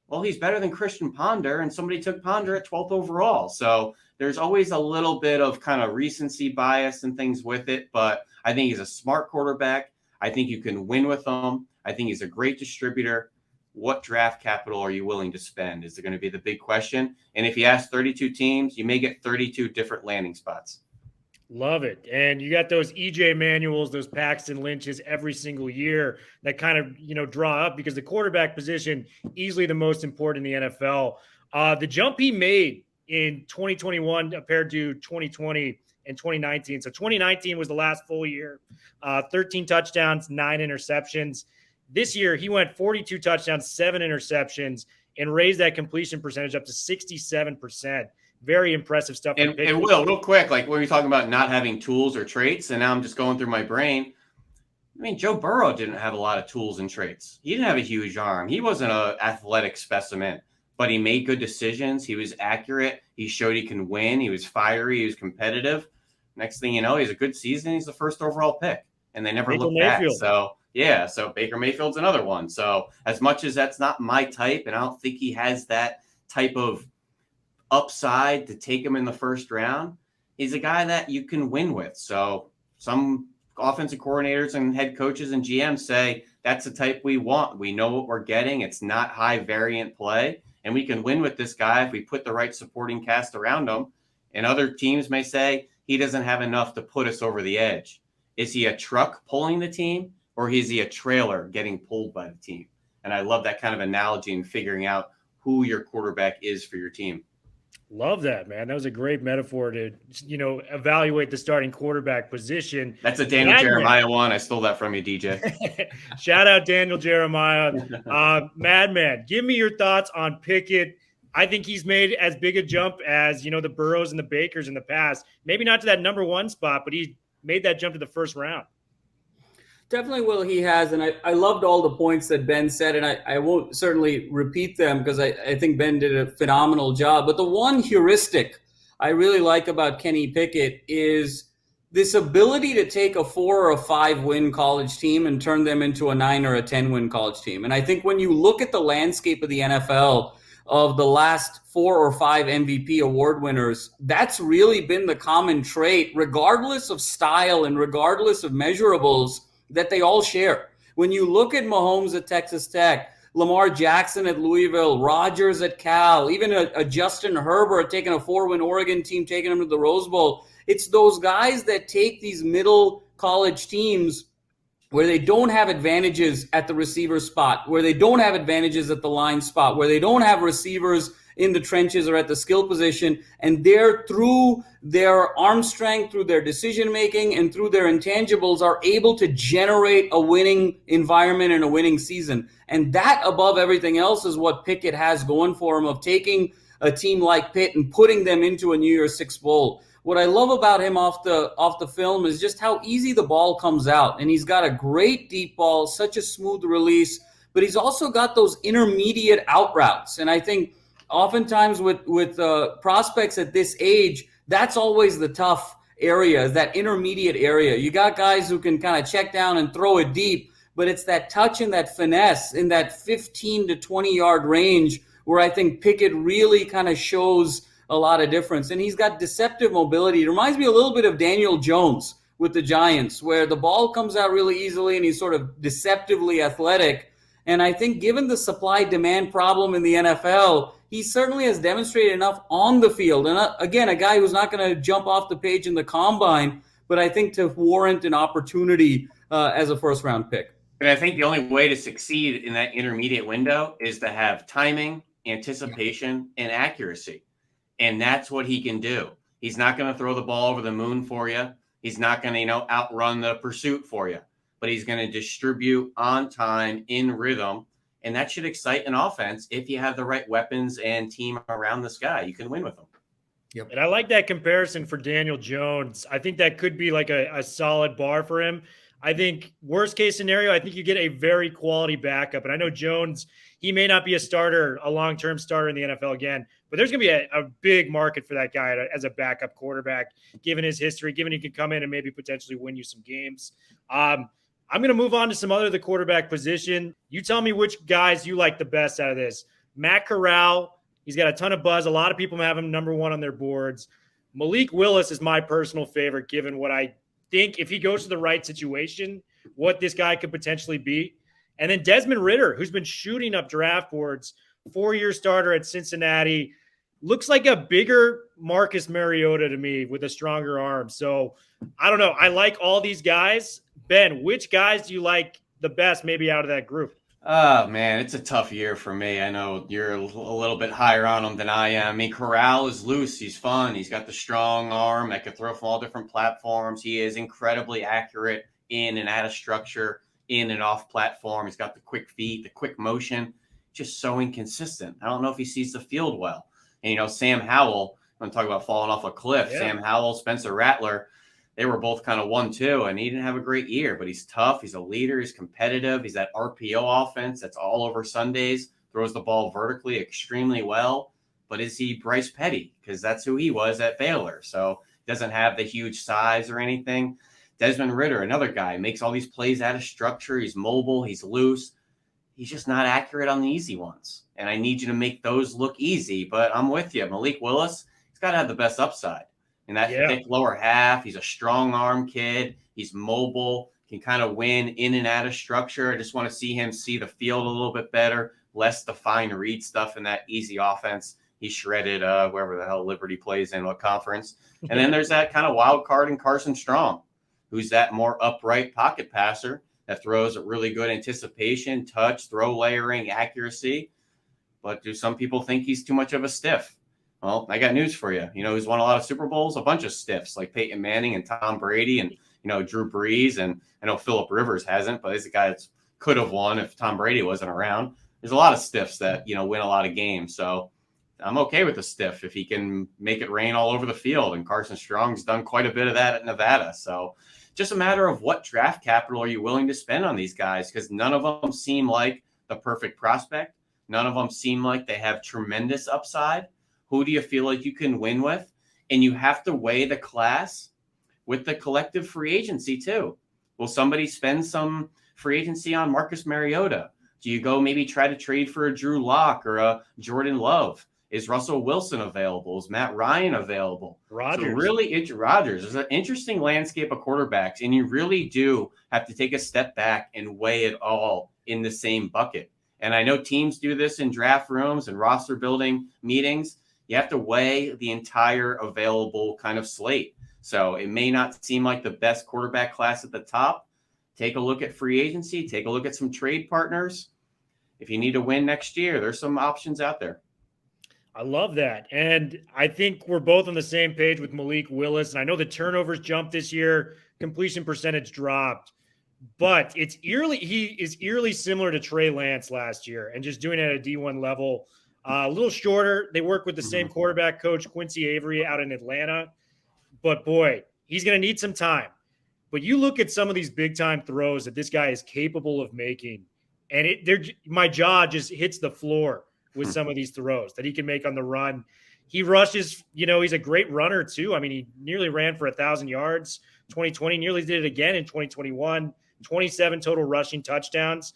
Well, he's better than Christian Ponder, and somebody took Ponder at 12th overall. So there's always a little bit of kind of recency bias and things with it, but I think he's a smart quarterback. I think you can win with him. I think he's a great distributor. What draft capital are you willing to spend is going to be the big question. And if you ask 32 teams, you may get 32 different landing spots. Love it. And you got those EJ Manuels, those Paxton Lynches every single year that kind of, draw up because the quarterback position, easily the most important in the NFL. The jump he made in 2021 compared to 2020 and 2019. So 2019 was the last full year, 13 touchdowns, 9 interceptions. This year, he went 42 touchdowns, 7 interceptions, and raised that completion percentage up to 67%. Very impressive stuff. And Will, real quick, like when you're talking about not having tools or traits, and now I'm just going through my brain. I mean, Joe Burrow didn't have a lot of tools and traits. He didn't have a huge arm. He wasn't an athletic specimen, but he made good decisions. He was accurate. He showed he can win. He was fiery. He was competitive. Next thing you know, he's a good season. He's the first overall pick, and they never looked back. So, yeah, so Baker Mayfield's another one. So as much as that's not my type, and I don't think he has that type of upside to take him in the first round, he's a guy that you can win with. So some offensive coordinators and head coaches and GMs say that's the type we want. We know what we're getting. It's not high variant play, and we can win with this guy if we put the right supporting cast around him. And other teams may say he doesn't have enough to put us over the edge. Is he a truck pulling the team, or is he a trailer getting pulled by the team? And I love that kind of analogy and figuring out who your quarterback is for your team. Love that, man. That was a great metaphor to, evaluate the starting quarterback position. That's a Daniel Jeremiah one. I stole that from you, DJ. Shout out Daniel Jeremiah. Madman, give me your thoughts on Pickett. I think he's made as big a jump as, the Burrows and the Bakers in the past. Maybe not to that number one spot, but he made that jump to the first round. Definitely, Will, he has. And I loved all the points that Ben said, and I won't certainly repeat them because I think Ben did a phenomenal job. But the one heuristic I really like about Kenny Pickett is this ability to take a 4 or a 5 win college team and turn them into a 9 or a 10 win college team. And I think when you look at the landscape of the NFL of the last 4 or 5 MVP award winners, that's really been the common trait, regardless of style and regardless of measurables, that they all share. When you look at Mahomes at Texas Tech, Lamar Jackson at Louisville, Rodgers at Cal, even a Justin Herbert taking a 4-win Oregon team, taking them to the Rose Bowl, it's those guys that take these middle college teams where they don't have advantages at the receiver spot, where they don't have advantages at the line spot, where they don't have receivers in the trenches or at the skill position, and they're, through their arm strength, through their decision-making, and through their intangibles, are able to generate a winning environment and a winning season. And that, above everything else, is what Pickett has going for him, of taking a team like Pitt and putting them into a New Year's Six Bowl. What I love about him off the film is just how easy the ball comes out. And he's got a great deep ball, such a smooth release, but he's also got those intermediate out routes. And I think oftentimes with prospects at this age, that's always the tough area, that intermediate area. You got guys who can kind of check down and throw it deep, but it's that touch and that finesse in that 15 to 20-yard range where I think Pickett really kind of shows a lot of difference. And he's got deceptive mobility. It reminds me a little bit of Daniel Jones with the Giants, where the ball comes out really easily and he's sort of deceptively athletic. And I think given the supply-demand problem in the NFL, he certainly has demonstrated enough on the field. And again, a guy who's not going to jump off the page in the combine, but I think to warrant an opportunity as a first-round pick. And I think the only way to succeed in that intermediate window is to have timing, anticipation, and accuracy. And that's what he can do. He's not going to throw the ball over the moon for you. He's not going to, outrun the pursuit for you. But he's going to distribute on time, in rhythm, and that should excite an offense if you have the right weapons and team around this guy. You can win with him. Yep. And I like that comparison for Daniel Jones. I think that could be like a solid bar for him. I think worst case scenario, I think you get a very quality backup. And I know Jones, he may not be a starter, a long-term starter in the NFL again, but there's going to be a big market for that guy as a backup quarterback, given his history, given he can come in and maybe potentially win you some games. I'm going to move on to some other the quarterback position. You tell me which guys you like the best out of this. Matt Corral, he's got a ton of buzz. A lot of people have him number one on their boards. Malik Willis is my personal favorite, given what I think if he goes to the right situation, what this guy could potentially be. And then Desmond Ritter, who's been shooting up draft boards, 4-year starter at Cincinnati, looks like a bigger Marcus Mariota to me with a stronger arm. So I don't know. I like all these guys. Ben, which guys do you like the best maybe out of that group? Oh, man, it's a tough year for me. I know you're a little bit higher on him than I am. I mean, Corral is loose. He's fun. He's got the strong arm that can throw from all different platforms. He is incredibly accurate in and out of structure, in and off platform. He's got the quick feet, the quick motion, just so inconsistent. I don't know if he sees the field well. And, Sam Howell, I'm going to talk about falling off a cliff. Yeah. Sam Howell, Spencer Rattler, they were both kind of 1-2, and he didn't have a great year, but he's tough. He's a leader. He's competitive. He's that RPO offense that's all over Sundays, throws the ball vertically extremely well. But is he Bryce Petty? Because that's who he was at Baylor. So doesn't have the huge size or anything. Desmond Ritter, another guy, makes all these plays out of structure. He's mobile. He's loose. He's just not accurate on the easy ones. And I need you to make those look easy. But I'm with you. Malik Willis, he's got to have the best upside. In that thick lower half, he's a strong arm kid. He's mobile, can kind of win in and out of structure. I just want to see him see the field a little bit better, less defined read stuff in that easy offense. He shredded wherever the hell Liberty plays in, what conference. And then there's that kind of wild card in Carson Strong, who's that more upright pocket passer that throws a really good anticipation, touch, throw layering, accuracy. But do some people think he's too much of a stiff? Well, I got news for you. He's won a lot of Super Bowls, a bunch of stiffs like Peyton Manning and Tom Brady and, Drew Brees. And I know Phillip Rivers hasn't, but he's a guy that could have won if Tom Brady wasn't around. There's a lot of stiffs that, win a lot of games. So I'm okay with the stiff if he can make it rain all over the field. And Carson Strong's done quite a bit of that at Nevada. So just a matter of what draft capital are you willing to spend on these guys? Because none of them seem like the perfect prospect. None of them seem like they have tremendous upside. Who do you feel like you can win with? And you have to weigh the class with the collective free agency too. Will somebody spend some free agency on Marcus Mariota? Do you go maybe try to trade for a Drew Lock or a Jordan Love? Is Russell Wilson available? Is Matt Ryan available? Rodgers. So really, Rodgers. There's an interesting landscape of quarterbacks, and you really do have to take a step back and weigh it all in the same bucket. And I know teams do this in draft rooms and roster building meetings. You have to weigh the entire available kind of slate. So it may not seem like the best quarterback class at the top. Take a look at free agency. Take a look at some trade partners. If you need to win next year, there's some options out there. I love that. And I think we're both on the same page with Malik Willis. And I know the turnovers jumped this year. Completion percentage dropped. But he is eerily similar to Trey Lance last year and just doing it at a D1 level. A little shorter. They work with the same quarterback coach, Quincy Avery, out in Atlanta. But, boy, he's going to need some time. But you look at some of these big-time throws that this guy is capable of making, and my jaw just hits the floor with some of these throws that he can make on the run. He rushes. He's a great runner, too. I mean, he nearly ran for 1,000 yards 2020, nearly did it again in 2021, 27 total rushing touchdowns.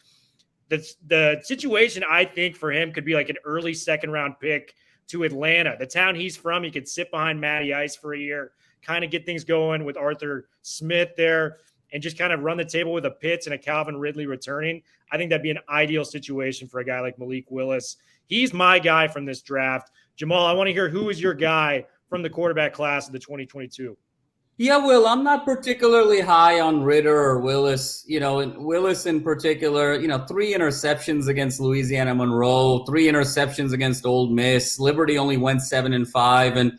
The situation, I think, for him could be like an early second-round pick to Atlanta, the town he's from. He could sit behind Matty Ice for a year, kind of get things going with Arthur Smith there, and just kind of run the table with a Pitts and a Calvin Ridley returning. I think that'd be an ideal situation for a guy like Malik Willis. He's my guy from this draft. Jamal, I want to hear who is your guy from the quarterback class of the 2022. Yeah, Will, I'm not particularly high on Ritter or Willis. Willis in particular, 3 interceptions against Louisiana Monroe, 3 interceptions against Ole Miss. Liberty only went 7-5. And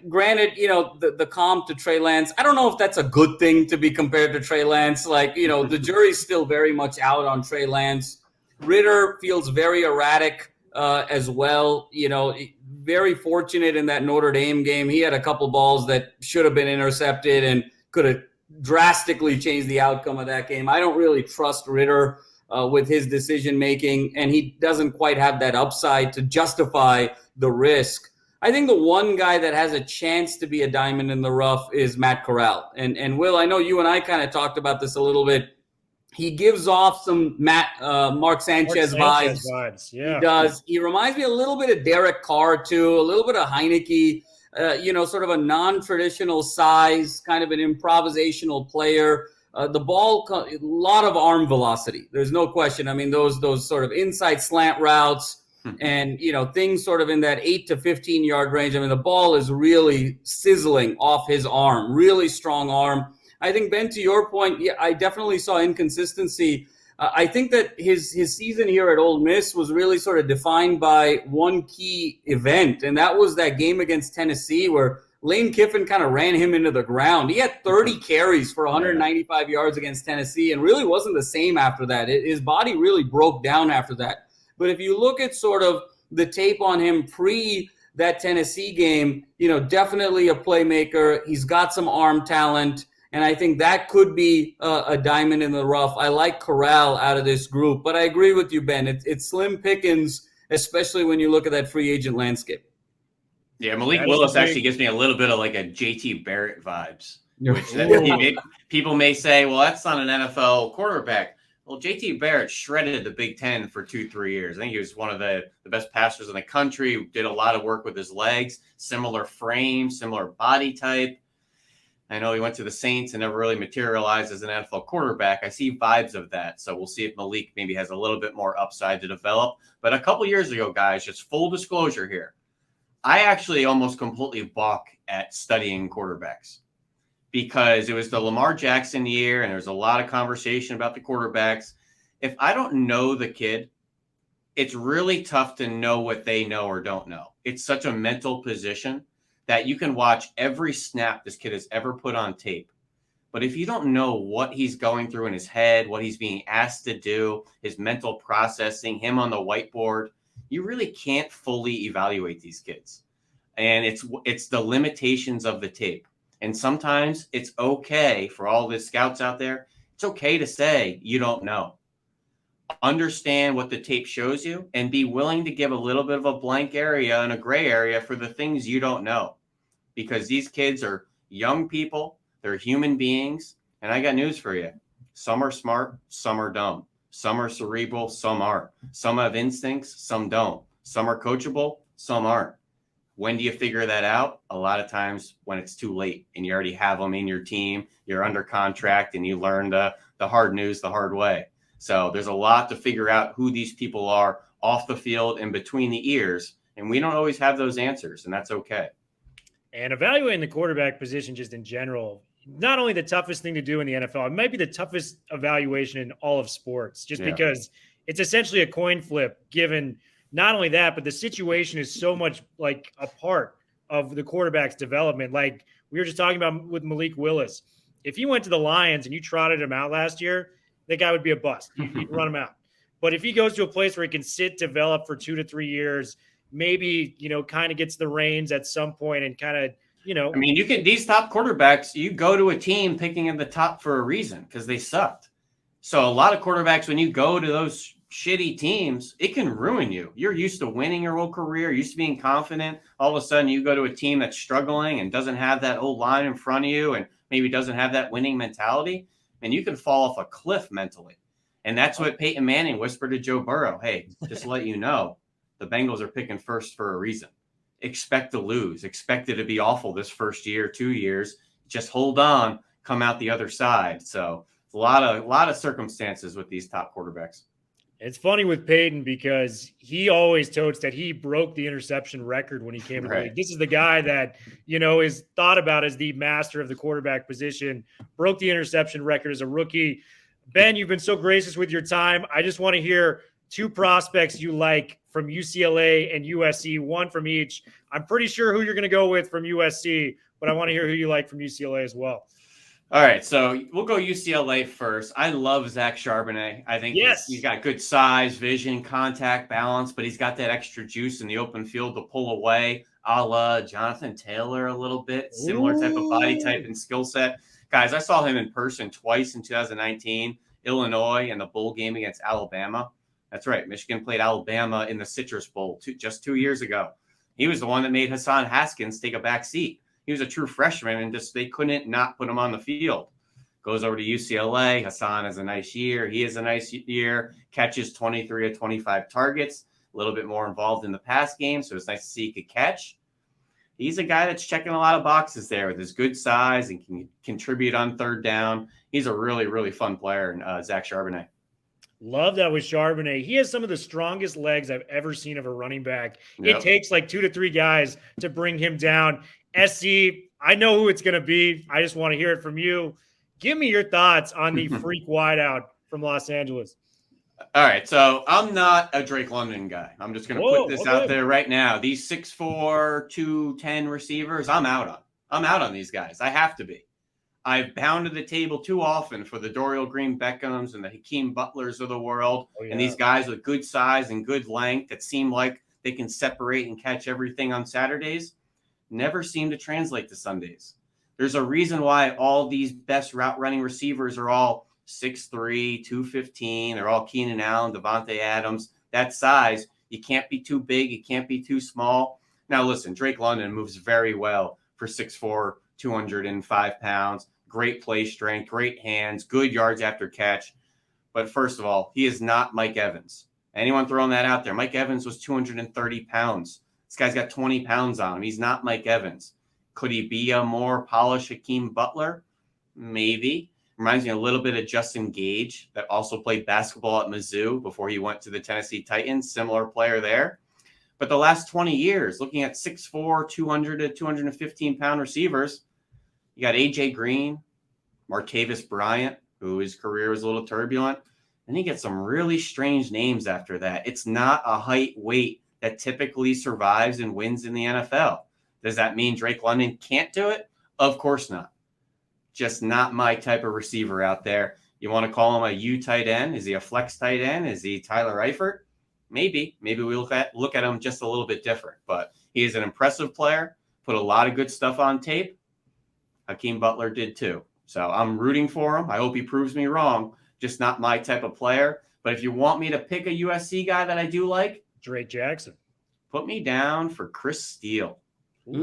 granted, the comp to Trey Lance, I don't know if that's a good thing to be compared to Trey Lance. The jury's still very much out on Trey Lance. Ritter feels very erratic. as well. Very fortunate in that Notre Dame game. He had a couple balls that should have been intercepted and could have drastically changed the outcome of that game. I don't really trust Ritter with his decision making, and he doesn't quite have that upside to justify the risk. I think the one guy that has a chance to be a diamond in the rough is Matt Corral. And Will, I know you and I kind of talked about this a little bit. He gives off some Mark Sanchez vibes. Yeah. He does. He reminds me a little bit of Derek Carr, too, a little bit of Heineke, sort of a non-traditional size, kind of an improvisational player. The ball, a lot of arm velocity. There's no question. I mean, those sort of inside slant routes and, things sort of in that 8 to 15 yard range. I mean, the ball is really sizzling off his arm, really strong arm. I think, Ben, to your point, yeah, I definitely saw inconsistency. I think that his season here at Ole Miss was really sort of defined by one key event, and that was that game against Tennessee where Lane Kiffin kind of ran him into the ground. He had 30 carries for 195 yards against Tennessee and really wasn't the same after that. His body really broke down after that. But if you look at sort of the tape on him pre that Tennessee game, definitely a playmaker. He's got some arm talent. And I think that could be a diamond in the rough. I like Corral out of this group, but I agree with you, Ben. It's slim pickings, especially when you look at that free agent landscape. Yeah, Malik Willis actually gives me a little bit of like a JT Barrett vibes, which people may say, well, that's not an NFL quarterback. Well, JT Barrett shredded the Big Ten for 2-3 years. I think he was one of the best passers in the country, did a lot of work with his legs, similar frame, similar body type. I know he went to the Saints and never really materialized as an NFL quarterback. I see vibes of that. So we'll see if Malik maybe has a little bit more upside to develop. But a couple years ago, guys, just full disclosure here, I actually almost completely balk at studying quarterbacks because it was the Lamar Jackson year and there was a lot of conversation about the quarterbacks. If I don't know the kid, it's really tough to know what they know or don't know. It's such a mental position that you can watch every snap this kid has ever put on tape. But if you don't know what he's going through in his head, what he's being asked to do, his mental processing, him on the whiteboard, you really can't fully evaluate these kids. And it's the limitations of the tape. And sometimes it's okay for all the scouts out there. It's okay to say you don't know. Understand what the tape shows you and be willing to give a little bit of a blank area and a gray area for the things you don't know. Because these kids are young people, they're human beings, and I got news for you. Some are smart, some are dumb. Some are cerebral, some aren't. Some have instincts, some don't. Some are coachable, some aren't. When do you figure that out? A lot of times when it's too late and you already have them in your team, you're under contract, and you learn the hard news the hard way. So there's a lot to figure out who these people are off the field and between the ears, and we don't always have those answers, and that's okay. And evaluating the quarterback position just in general, not only the toughest thing to do in the NFL, it might be the toughest evaluation in all of sports, just because it's essentially a coin flip, given not only that, but the situation is so much like a part of the quarterback's development. Like we were just talking about with Malik Willis. If he went to the Lions and you trotted him out last year, that guy would be a bust. You'd run him out. But if he goes to a place where he can sit, develop for 2 to 3 years, maybe, kind of gets the reins at some point and kind of, I mean, you can, these top quarterbacks, you go to a team picking in the top for a reason because they sucked. So a lot of quarterbacks, when you go to those shitty teams, it can ruin you. You're used to winning your whole career, used to being confident. All of a sudden you go to a team that's struggling and doesn't have that old line in front of you and maybe doesn't have that winning mentality, and you can fall off a cliff mentally. And that's what Peyton Manning whispered to Joe Burrow. Hey, just to let you know, the Bengals are picking first for a reason. Expect to lose. Expect it to be awful this first year, 2 years. Just hold on, come out the other side. So a lot of circumstances with these top quarterbacks. It's funny with Peyton because he always totes that he broke the interception record when he came to the league. This is the guy that, is thought about as the master of the quarterback position, broke the interception record as a rookie. Ben, you've been so gracious with your time. I just want to hear 2 prospects you like from UCLA and USC, one from each. I'm pretty sure who you're going to go with from USC, but I want to hear who you like from UCLA as well. All right, so we'll go UCLA first. I love Zach Charbonnet. I think he's got good size, vision, contact, balance, but he's got that extra juice in the open field to pull away, a la Jonathan Taylor a little bit, similar type of body type and skill set. Guys, I saw him in person twice in 2019, Illinois, and the bowl game against Alabama. That's right, Michigan played Alabama in the Citrus Bowl just 2 years ago. He was the one that made Hassan Haskins take a back seat. He was a true freshman, and they couldn't not put him on the field. Goes over to UCLA. Hassan has a nice year. He has a nice year. Catches 23 of 25 targets. A little bit more involved in the pass game, so it's nice to see he could catch. He's a guy that's checking a lot of boxes there with his good size and can contribute on third down. He's a really, really fun player, Zach Charbonnet. Love that with Charbonnet. He has some of the strongest legs I've ever seen of a running back. Yep. It takes like 2 to 3 guys to bring him down. SC, I know who it's going to be. I just want to hear it from you. Give me your thoughts on the freak wideout from Los Angeles. All right, so I'm not a Drake London guy. I'm just going to put this out there right now. These 6'4", 210 receivers, I'm out on. I'm out on these guys. I have to be. I've pounded the table too often for the Dorial Green Beckhams and the Hakeem Butlers of the world, and these guys with good size and good length that seem like they can separate and catch everything on Saturdays. Never seem to translate to Sundays. There's a reason why all these best route running receivers are all 6'3", 215. They're all Keenan Allen, Devontae Adams. That size, you can't be too big. You can't be too small. Now, listen, Drake London moves very well for 6'4", 205 pounds. Great play strength, great hands, good yards after catch. But first of all, he is not Mike Evans. Anyone throwing that out there? Mike Evans was 230 pounds. This guy's got 20 pounds on him. He's not Mike Evans. Could he be a more polished Hakeem Butler? Maybe. Reminds me a little bit of Justin Gage that also played basketball at Mizzou before he went to the Tennessee Titans. Similar player there. But the last 20 years, looking at 6'4", 200 to 215-pound receivers, you got A.J. Green, Martavis Bryant, who his career was a little turbulent. And you get some really strange names after that. It's not a height weight that typically survives and wins in the NFL. Does that mean Drake London can't do it? Of course not. Just not my type of receiver out there. You want to call him a U tight end? Is he a flex tight end? Is he Tyler Eifert? Maybe. Maybe we look at him just a little bit different. But he is an impressive player. Put a lot of good stuff on tape. Hakeem Butler did too. So I'm rooting for him. I hope he proves me wrong. Just not my type of player. But if you want me to pick a USC guy that I do like, Drake Jackson. Put me down for Chris Steele.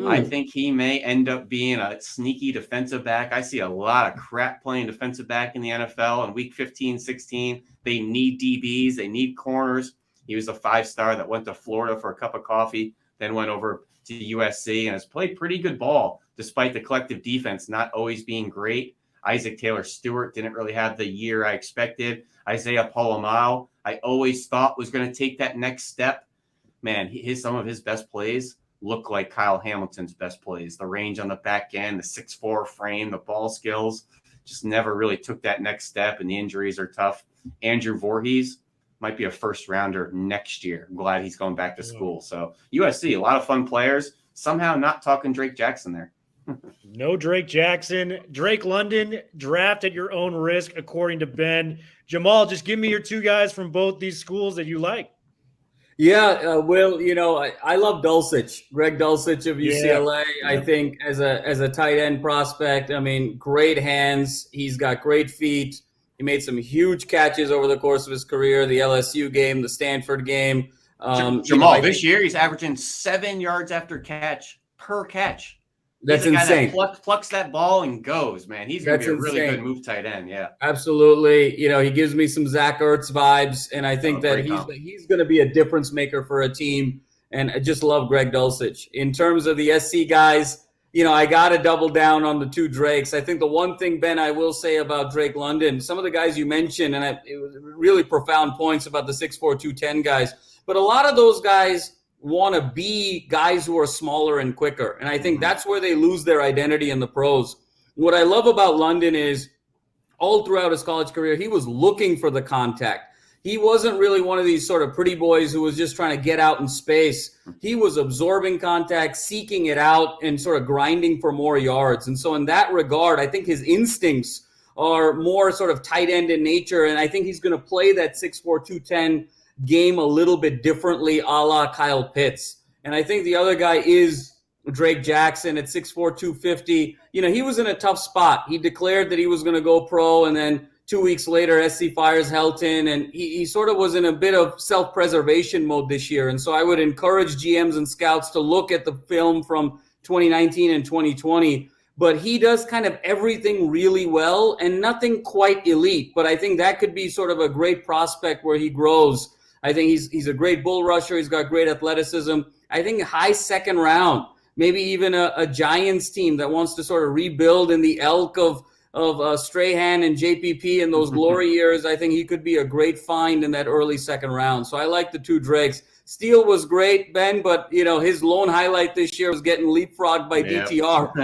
I think he may end up being a sneaky defensive back. I see a lot of crap playing defensive back in the NFL in week 15, 16. They need DBs. They need corners. He was a 5-star that went to Florida for a cup of coffee, then went over to USC and has played pretty good ball despite the collective defense not always being great. Isaac Taylor Stewart didn't really have the year I expected. Isaiah Polamalu, I always thought was going to take that next step. Man, some of his best plays look like Kyle Hamilton's best plays. The range on the back end, the 6'4" frame, the ball skills, just never really took that next step, and the injuries are tough. Andrew Voorhees might be a first-rounder next year. I'm glad he's going back to school. So USC, a lot of fun players. Somehow not talking Drake Jackson there. No Drake Jackson. Drake London, draft at your own risk, according to Ben. Jamal, just give me your two guys from both these schools that you like. Yeah, Will, I love Dulcich, Greg Dulcich of UCLA. Yeah. I think as a tight end prospect, I mean, great hands. He's got great feet. He made some huge catches over the course of his career, the LSU game, the Stanford game. Jamal, this year he's averaging 7 yards after catch per catch. That's insane. That plucks that ball and goes, man. He's going to be a really good move tight end. Yeah, absolutely. He gives me some Zach Ertz vibes, and I think that he's going to be a difference maker for a team. And I just love Greg Dulcich. In terms of the SC guys, I got to double down on the two Drakes. I think the one thing, Ben, I will say about Drake London, some of the guys you mentioned, and it was really profound points about the 6'4", 210 guys, but a lot of those guys want to be guys who are smaller and quicker. And I think that's where they lose their identity in the pros. What I love about London is all throughout his college career, he was looking for the contact. he wasn't really one of these sort of pretty boys who was just trying to get out in space. He was absorbing contact, seeking it out, and sort of grinding for more yards. And so in that regard, I think his instincts are more sort of tight end in nature, and I think he's going to play that 6'4", 210 game a little bit differently, a la Kyle Pitts. And I think the other guy is Drake Jackson at 6'4", 250. He was in a tough spot. He declared that he was going to go pro, and then 2 weeks later, SC fires Helton, and he sort of was in a bit of self-preservation mode this year. And so I would encourage GMs and scouts to look at the film from 2019 and 2020. But he does kind of everything really well and nothing quite elite. But I think that could be sort of a great prospect where he grows. I think he's a great bull rusher. He's got great athleticism. I think high second round, maybe even a Giants team that wants to sort of rebuild in the elk of Strahan and JPP in those glory years. I think he could be a great find in that early second round. So I like the two Drakes. Steele was great, Ben, but his lone highlight this year was getting leapfrogged by DTR,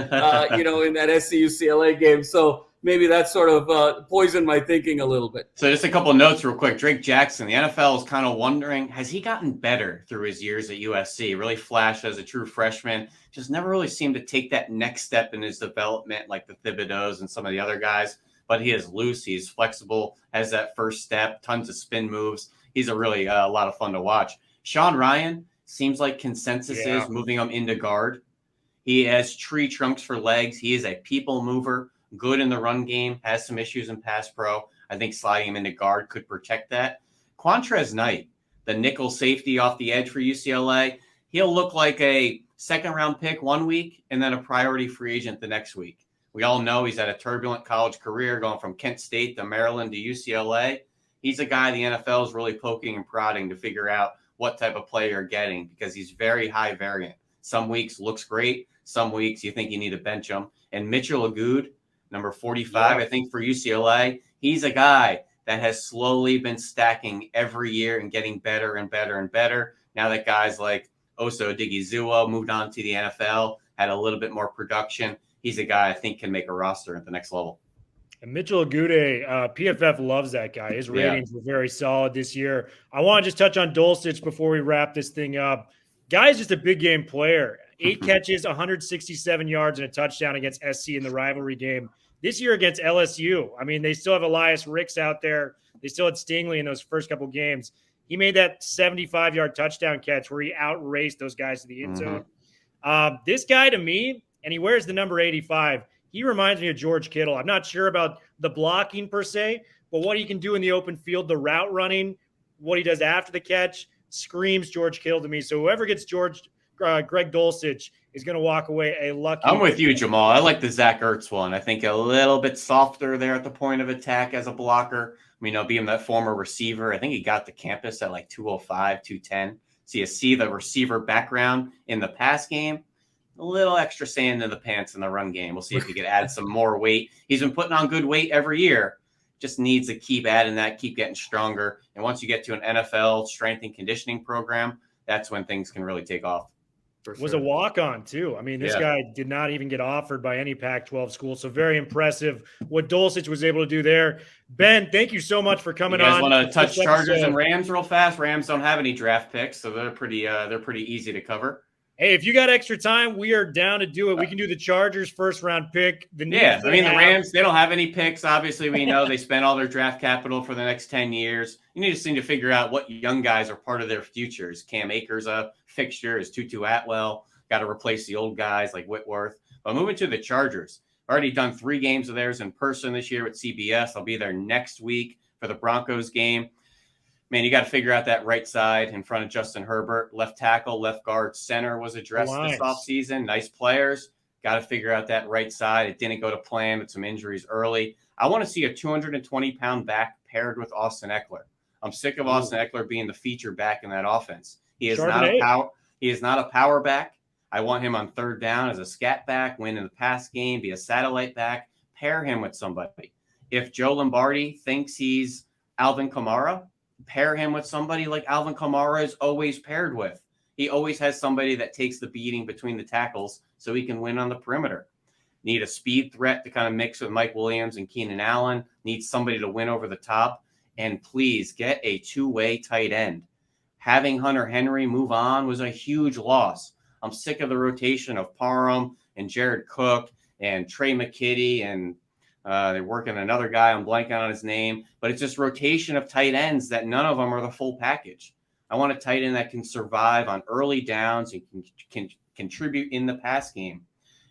in that SC UCLA game. So maybe that sort of poisoned my thinking a little bit. So just a couple of notes real quick. Drake Jackson, the NFL is kind of wondering, has he gotten better through his years at USC? Really flashed as a true freshman. Just never really seemed to take that next step in his development like the Thibodeaux and some of the other guys. But he is loose. He's flexible, has that first step, tons of spin moves. He's a really a lot of fun to watch. Sean Ryan seems like consensus is moving him into guard. He has tree trunks for legs. He is a people mover, good in the run game, has some issues in pass pro. I think sliding him into guard could protect that. Quantrez Knight, the nickel safety off the edge for UCLA, he'll look like a second-round pick 1 week and then a priority free agent the next week. We all know he's had a turbulent college career going from Kent State to Maryland to UCLA. He's a guy the NFL is really poking and prodding to figure out what type of player you're getting because he's very high variant. Some weeks looks great. Some weeks you think you need to bench him. And Mitchell Agood, number 45, I think for UCLA, he's a guy that has slowly been stacking every year and getting better and better and better. Now that guys like Oso Odighizuwa moved on to the NFL, had a little bit more production. He's a guy I think can make a roster at the next level. And Mitchell Agude, PFF loves that guy. His ratings were very solid this year. I want to just touch on Dulcich before we wrap this thing up. Guy's just a big game player. 8 catches, 167 yards, and a touchdown against SC in the rivalry game. This year against LSU, I mean, they still have Elias Ricks out there. They still had Stingley in those first couple games. He made that 75-yard touchdown catch where he outraced those guys to the end zone. This guy, to me, and he wears the number 85, he reminds me of George Kittle. I'm not sure about the blocking per se, but what he can do in the open field, the route running, what he does after the catch, screams George Kittle to me. So whoever gets Greg Dulcich is going to walk away a lucky. I'm with you, Jamal. I like the Zach Ertz one. I think a little bit softer there at the point of attack as a blocker. I mean, being that former receiver, I think he got to campus at like 205, 210. So you see the receiver background in the pass game. A little extra sand in the pants in the run game. We'll see if he can add some more weight. He's been putting on good weight every year. Just needs to keep adding that, keep getting stronger. And once you get to an NFL strength and conditioning program, that's when things can really take off. Was a walk-on, too. I mean, this guy did not even get offered by any Pac-12 school. So very impressive what Dulcich was able to do there. Ben, thank you so much for coming on. You guys want to touch Chargers and Rams real fast? Rams don't have any draft picks, so they're pretty easy to cover. Hey, if you got extra time, we are down to do it. We can do the Chargers first-round pick. The Rams, they don't have any picks. Obviously, we know they spent all their draft capital for the next 10 years. You just need to figure out what young guys are part of their futures. Cam Akers a fixture? Is Tutu Atwell? Got to replace the old guys like Whitworth. But moving to the Chargers, already done 3 games of theirs in person this year with CBS. I'll be there next week for the Broncos game. Man, you got to figure out that right side in front of Justin Herbert. Left tackle, left guard, center was addressed this offseason. Nice players. Got to figure out that right side. It didn't go to plan with some injuries early. I want to see a 220-pound back paired with Austin Eckler. I'm sick of Austin Eckler being the feature back in that offense. He is not a power back. I want him on third down as a scat back, win in the pass game, be a satellite back, pair him with somebody. If Joe Lombardi thinks he's Alvin Kamara, pair him with somebody like Alvin Kamara is always paired with. He always has somebody that takes the beating between the tackles so he can win on the perimeter. Need a speed threat to kind of mix with Mike Williams and Keenan Allen. Need somebody to win over the top. and please get a two-way tight end. Having Hunter Henry move on was a huge loss. I'm sick of the rotation of Parham and Jared Cook and Trey McKitty, and they're working another guy. I'm blanking on his name, but it's just rotation of tight ends that none of them are the full package. I want a tight end that can survive on early downs and can contribute in the pass game.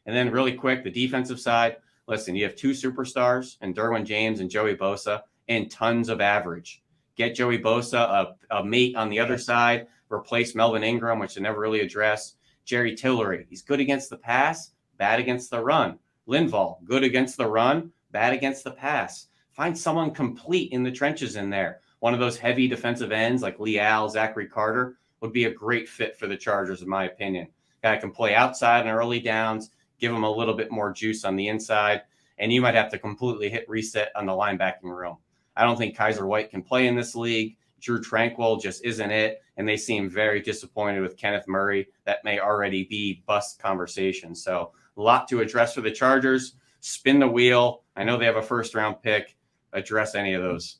And then really quick, the defensive side. Listen, you have two superstars and Derwin James and Joey Bosa and tons of average. Get Joey Bosa a mate on the other side, replace Melvin Ingram, which they never really addressed. Jerry Tillery, he's good against the pass, bad against the run. Linval, good against the run, bad against the pass. Find someone complete in the trenches in there. One of those heavy defensive ends like Leal, Zachary Carter would be a great fit for the Chargers, in my opinion. Guy can play outside in early downs, give him a little bit more juice on the inside, and you might have to completely hit reset on the linebacking room. I don't think Kaiser White can play in this league. Drew Tranquill just isn't it, and they seem very disappointed with Kenneth Murray. That may already be bust conversation. So a lot to address for the Chargers. Spin the wheel. I know they have a first-round pick. Address any of those.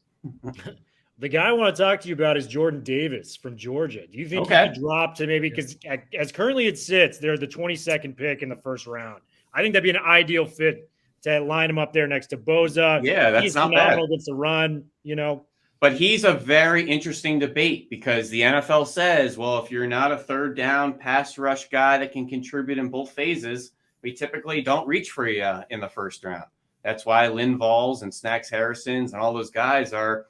The guy I want to talk to you about is Jordan Davis from Georgia. Do you think he could drop to maybe, because as currently it sits, they're the 22nd pick in the first round. I think that'd be an ideal fit to line him up there next to Bosa. Yeah, that's he's not bad. Gets a run, you know. But he's a very interesting debate because the NFL says, well, if you're not a third down pass rush guy that can contribute in both phases, we typically don't reach for you in the first round. That's why Linvals and Snacks Harrisons and all those guys are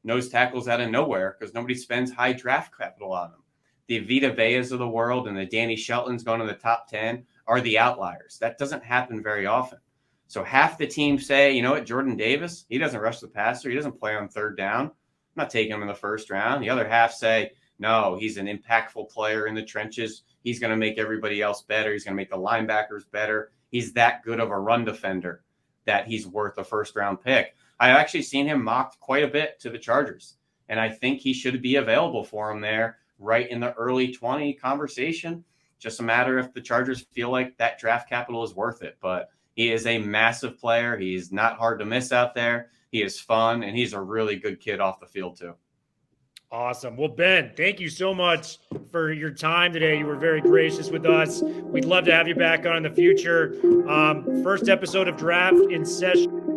nose tackles out of nowhere because nobody spends high draft capital on them. The Vita Veas of the world and the Danny Sheltons going to the top 10 are the outliers. That doesn't happen very often. So half the team say, you know what, Jordan Davis, he doesn't rush the passer. He doesn't play on third down. I'm not taking him in the first round. The other half say, no, he's an impactful player in the trenches. He's going to make everybody else better. He's going to make the linebackers better. He's that good of a run defender that he's worth a first-round pick. I've actually seen him mocked quite a bit to the Chargers, and I think he should be available for him there right in the early 20 conversation. Just a matter if the Chargers feel like that draft capital is worth it. But he is a massive player. He's not hard to miss out there. He is fun, and he's a really good kid off the field too. Awesome. Well, Ben, thank you so much for your time today. You were very gracious with us. We'd love to have you back on in the future. First episode of Draft in Session.